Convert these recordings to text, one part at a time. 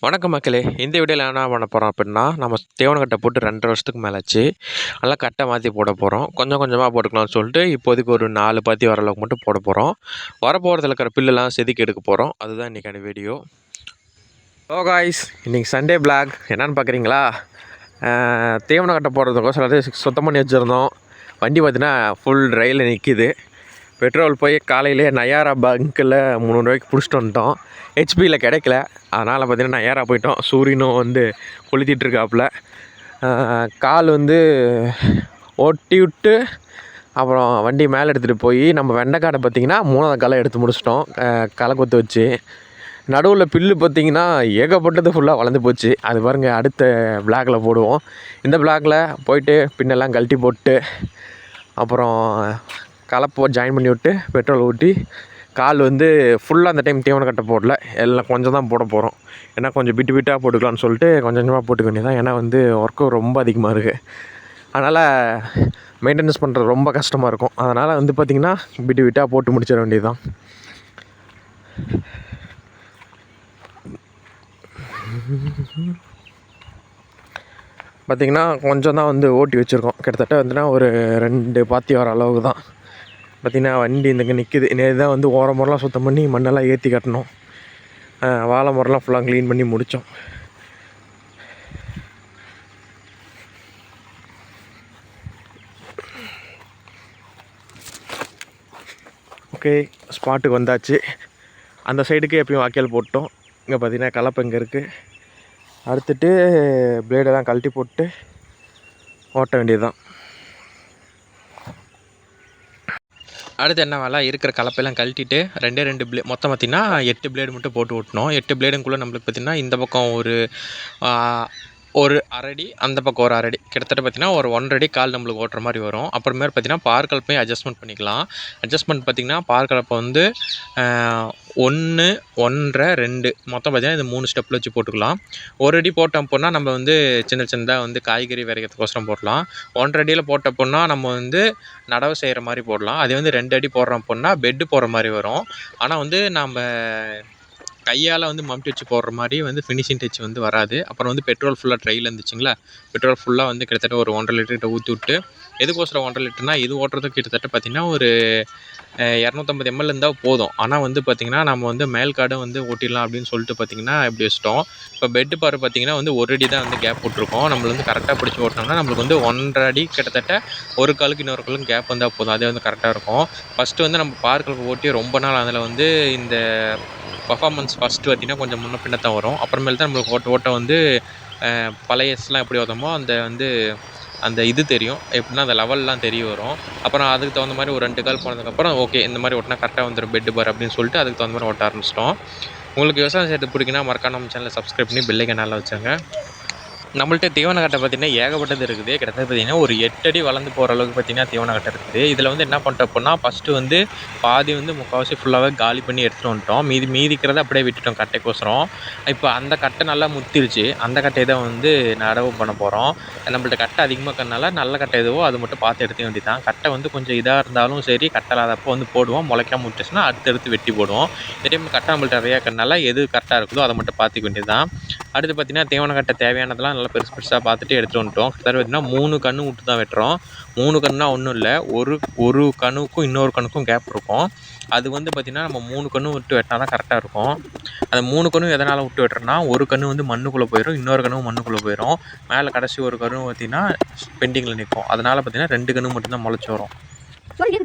வணக்கம் மக்களே. இந்த வீடியோவில் என்ன பண்ண போகிறோம் அப்படின்னா, நம்ம தேவனக்கட்டை போட்டு 2.5 வருஷத்துக்கு மேலே ஆச்சு. நல்லா கட்டை மாற்றி போட போகிறோம். கொஞ்சம் கொஞ்சமாக போட்டுக்கலாம்னு சொல்லிட்டு இப்போதைக்கு ஒரு 4 பாத்தி வர அளவுக்கு மட்டும் போட போகிறோம். வரப்போகிறதுல இருக்கிற பில்லுலாம் செதுக்கி எடுக்க போகிறோம். அதுதான் இன்றைக்கான வீடியோ. ஹலோ காய்ஸ், இன்றைக்கி சண்டே பிளாக் என்னென்னு பார்க்குறீங்களா? தேவனக்கட்டை போடுறதுக்கோசம் எல்லாத்தையும் சுத்தம் பண்ணி வச்சுருந்தோம். வண்டி பார்த்தீங்கன்னா ஃபுல் ரயிலில் நிற்கிது. பெட்ரோல் போய் காலையிலே நயாரா பங்க்கில் 300 ரூபாய்க்கு பிடிச்சிட்டு வந்துட்டோம். ஹெச்பியில் கிடைக்கல. அதனால் பார்த்திங்கன்னா நயாரா போயிட்டோம். சூரியனும் வந்து கொளுத்திட்டுருக்காப்புல. கால் வந்து ஓட்டி விட்டு அப்புறம் வண்டி மேலே எடுத்துகிட்டு போய் நம்ம வெண்டைக்காடை பார்த்திங்கன்னா 3வது களை எடுத்து முடிச்சிட்டோம். களை கொத்து வச்சு நடுவில் பில்லு பார்த்திங்கன்னா ஏகப்பட்டது ஃபுல்லாக வளர்ந்து போச்சு. அது பாருங்கள், அடுத்த பிளாகில் போடுவோம். இந்த பிளாகில் போயிட்டு பின்னெல்லாம் கழட்டி போட்டு அப்புறம் கலப்போ ஜாயின் பண்ணி விட்டு பெட்ரோல் ஊற்றி கால் வந்து ஃபுல்லாக அந்த டைம் தேவனக்கட்டை போடல, எல்லாம் கொஞ்சம் தான் போட போகிறோம். ஏன்னா கொஞ்சம் பிட்டு பிட்டாக போட்டுக்கலான்னு சொல்லிட்டு கொஞ்சம் கொஞ்சமாக போட்டுக்க வேண்டியதான். ஏன்னா வந்து ஒர்க்கும் ரொம்ப அதிகமாக இருக்குது. அதனால் மெயின்டெனன்ஸ் பண்ணுறது ரொம்ப கஷ்டமாக இருக்கும். அதனால் வந்து பார்த்திங்கன்னா பிட்டு பிட்டாக போட்டு முடிச்சிட வேண்டியது தான். பார்த்திங்கன்னா கொஞ்சம் தான் வந்து ஓட்டி வச்சுருக்கோம். கிட்டத்தட்ட வந்துன்னா ஒரு 2 பாத்தி வர அளவுக்கு தான். பார்த்திங்கன்னா வண்டி இங்கே நிற்கிது. நேற்று தான் வந்து ஓரமெல்லாம் சுத்தம் பண்ணி மண்ணெல்லாம் ஏற்றி கட்டணும். வாழை மரம்லாம் ஃபுல்லாக க்ளீன் பண்ணி முடித்தோம். ஓகே, ஸ்பாட்டுக்கு வந்தாச்சு. அந்த சைடுக்கு எப்பயும் வாக்கியல் போட்டோம். இங்கே பார்த்திங்கன்னா கலப்பை இங்கே இருக்குது. அடுத்துட்டு பிளேடெல்லாம் கழட்டி போட்டு ஓட்ட வேண்டியது தான். அடுத்து என்ன வேலை, இருக்கிற கலப்பையெல்லாம் கழட்டிட்டு 2 மொத்தம் பார்த்திங்கன்னா 8 பிளேடு மட்டும் போட்டு ஓட்டணும். 8 பிளேடுக்குள்ளே நம்மளுக்கு பார்த்திங்கன்னா இந்த பக்கம் ஒரு அரடி, அந்த பக்கம் ஒரு அரடி, கிட்டத்தட்ட பார்த்திங்கன்னா ஒரு 1.5 அடி கால் நம்மளுக்கு ஓட்டுற மாதிரி வரும். அப்புறமேல் பார்த்திங்கன்னா பார் கலப்பையும் அட்ஜஸ்ட்மெண்ட் பண்ணிக்கலாம். அட்ஜஸ்ட்மெண்ட் பார்த்திங்கன்னா பார் கலப்பை வந்து 1, 1.5, 2 மொத்தம் பார்த்திங்கன்னா இது 3 ஸ்டெப்பில் வச்சு போட்டுக்கலாம். 1 அடி போட்டோம் அப்படின்னா நம்ம வந்து சின்ன சின்னதாக வந்து காய்கறி விரைக்கிறதுக்கோசரம் போடலாம். 1.5 அடியில் போட்ட அப்படின்னா நம்ம வந்து நடவு செய்கிற மாதிரி போடலாம். அதே வந்து 2 அடி போடுறோம் அப்படின்னா பெட்டு போடுற மாதிரி வரும். ஆனால் வந்து நம்ம கையால் வந்து மம்டி வச்சு போடுற மாதிரி வந்து ஃபினிஷிங் டச் வந்து வராது. அப்புறம் வந்து பெட்ரோல் ஃபுல்லாக ட்ரையில் இருந்துச்சுங்களா, பெட்ரோல் ஃபுல்லாக வந்து கிட்டத்தட்ட ஒரு 1.5 லிட்டர்கிட்ட ஊற்றி விட்டு, எதுக்கோசரம் 1.5 லிட்டர்னா இது ஓட்டுறதுக்கு கிட்டத்தட்ட பார்த்திங்கன்னா ஒரு 250 ml இருந்தால் போதும். ஆனால் வந்து பார்த்திங்கன்னா நம்ம வந்து மேல் கார்டும் வந்து ஓட்டிடலாம் அப்படின்னு சொல்லிட்டு பார்த்திங்கன்னா இப்படி வச்சிட்டோம். இப்போ பெட்டு பாரு பார்த்திங்கன்னா வந்து 1 அடி தான் வந்து கேப் விட்ருக்கோம். நம்மளுக்கு வந்து கரெக்டாக பிடிச்சி ஓட்டினோம்னா நம்மளுக்கு வந்து 1.5 அடி கிட்டத்தட்ட ஒரு காலுக்கு இன்னொரு காலுக்கு கேப் வந்தால் போதும். அதே வந்து கரெக்டாக இருக்கும். ஃபஸ்ட்டு வந்து நம்ம பார்க்கலுக்கு ஓட்டி ரொம்ப நாள் அதில் வந்து இந்த பர்ஃபார்மன்ஸ் ஃபஸ்ட்டு பார்த்திங்கன்னா கொஞ்சம் முன்ன பின்ன தான் வரும். அப்புறமேல் தான் நம்மளுக்கு ஓட்ட வந்து பழையஸ்லாம் எப்படி ஓட்டமோ அந்த இது தெரியும், எப்படின்னா அந்த லெவல்லாம் தெரிய வரும். அப்புறம் அதுக்கு தகுந்த மாதிரி ஒரு 2 கால் போனதுக்கப்புறம் ஓகே இந்த மாதிரி ஓட்டினா கரெக்டாக வந்துடும் பெட்டு பார் அப்படின்னு சொல்லிட்டு அதுக்கு தகுந்த மாதிரி ஓட்ட ஆரம்பிச்சிட்டோம். உங்களுக்கு விவசாயம் செய்யறது பிடிக்குன்னா மறக்காம நம்ம சேனலை சப்ஸ்கிரைப் பண்ணி பெல் ஐகானை வச்சுங்க. நம்மள்ட்ட தீவனக்கட்டை பார்த்திங்கன்னா ஏகப்பட்டது இருக்குது. கிட்டத்தட்ட பார்த்திங்கன்னா ஒரு 8 அடி வளர்ந்து போகிற அளவுக்கு பார்த்திங்கன்னா தீவனக்கட்டை இருக்குது. இதில் வந்து என்ன பண்ணிட்டோம் அப்படின்னா ஃபஸ்ட்டு வந்து பாதி வந்து முக்கால்வாசி ஃபுல்லாகவே காலி பண்ணி எடுத்துகிட்டு வந்துட்டோம். மீதிக்கிறத அப்படியே விட்டுட்டோம் கட்டைக்கோசரம். இப்போ அந்த கட்டை நல்லா முத்திருச்சு. அந்த கட்டையை தான் வந்து நடவு பண்ண போகிறோம். நம்மள்ட்ட கட்டை அதிகமாக இருக்கிறதுனால நல்ல கட்டை எதுவோ அது மட்டும் பார்த்து எடுத்துக்க வேண்டியது தான். கட்டை வந்து கொஞ்சம் இதாக இருந்தாலும் சரி, கட்டை இல்லாதப்போ வந்து போடுவோம். முளைக்காம விட்டுச்சுன்னா அடுத்தடுத்து வெட்டி போடுவோம். இந்த டைம் கட்டை நம்மள்ட்ட நிறையா இருக்கிறதுனால எது கரெக்டாக இருக்குதோ அதை மட்டும் பார்த்துக்க வேண்டியது தான். அடுத்து பார்த்திங்கன்னா தீவனக்கட்டை தேவையானதெல்லாம் நல்லா பெருசு பெருசாக பார்த்துட்டு எடுத்துகிட்டு வந்துட்டோம். கிட்டத்தட்ட பார்த்திங்கன்னா 3 கன்று விட்டு தான் வெட்டுறோம். 3 கன்றுனா ஒன்றும் இல்லை, ஒரு கணுக்கும் இன்னொரு கணுக்கும் கேப் இருக்கும். அது வந்து பார்த்திங்கன்னா நம்ம 3 கன்று விட்டு வெட்டினா தான் கரெக்டாக இருக்கும். அந்த 3 கன்று எதனால் விட்டு வெட்டுறோன்னா, ஒரு கன்று வந்து மண்ணுக்குள்ளே போயிடும், இன்னொரு கன்று மண்ணுக்குள்ளே போயிடும். மேலே கடைசி ஒரு கன்று பார்த்திங்கன்னா பெண்டிங்கில் நிற்கும். அதனால் பார்த்திங்கன்னா 2 கன்று மட்டும்தான் முளைச்சி வரும்.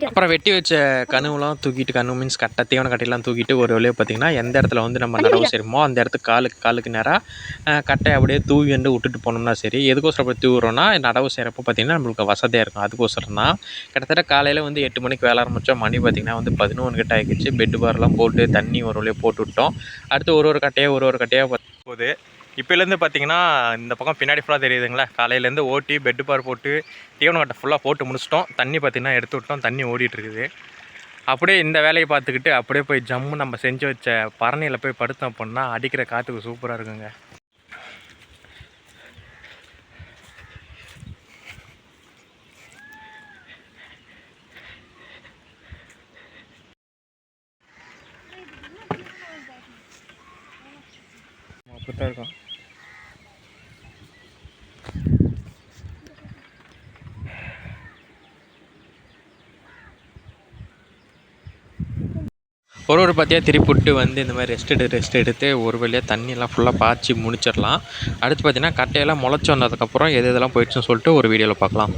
அப்புறம் வெட்டி வச்ச கணுவெலாம் தூக்கிட்டு, கணு மீன்ஸ் கட்டை தீவனக்கட்டையெல்லாம் தூக்கிட்டு ஒரு வழியாக பார்த்திங்கன்னா எந்த இடத்துல வந்து நம்ம நடவு செய்கிறோமோ அந்த இடத்துக்கு காலுக்கு நேராக கட்டையை அப்படியே தூவி வந்து விட்டுட்டு போனோம்னா சரி. எதுக்கோசரம் அப்படி தூவுறோன்னா நடவு செய்கிறப்போ பார்த்திங்கன்னா நம்மளுக்கு வசதியாக இருக்கும். அதுக்கோசரம் தான். கிட்டத்தட்ட காலையில் வந்து 8 மணிக்கு வேலை ஆரம்பித்தோம். மணி பார்த்திங்கன்னா வந்து 11 கிட்ட ஆகிடுச்சு. பெட்டு பார்லாம் போட்டு தண்ணி ஒரு வழியாக போட்டு விட்டோம். அடுத்து ஒரு கட்டையாக போகுது. இப்போலேருந்து பார்த்திங்கன்னா இந்த பக்கம் பின்னாடி ஃபுல்லாக தெரியுதுங்களா, காலையிலேருந்து ஓட்டி பெட்டு பார் போட்டு தீவனக்கட்டை ஃபுல்லாக போட்டு முடிச்சிட்டோம். தண்ணி பார்த்திங்கன்னா எடுத்து விட்டோம். தண்ணி ஓடிட்டுருக்குது. அப்படியே இந்த வேலையை பார்த்துக்கிட்டு அப்படியே போய் ஜம்மு நம்ம செஞ்சு வச்ச பரணியில் போய் படுத்தோம் அப்படின்னா அடிக்கிற காற்றுக்கு சூப்பராக இருக்குங்க. சூப்பராக இருக்கும். ஒரு பார்த்தியா திருப்பிவிட்டு வந்து இந்த மாதிரி ரெஸ்ட் எடுத்து ஒரு வழியாக தண்ணியெல்லாம் ஃபுல்லாக பாய்ச்சி முடிச்சிடலாம். அடுத்து பார்த்திங்கன்னா கட்டையெல்லாம் முளைச்சி வந்ததுக்கப்புறம் எது எதெல்லாம் போயிடுச்சுன்னு சொல்லிட்டு ஒரு வீடியோவில் பார்க்கலாம்.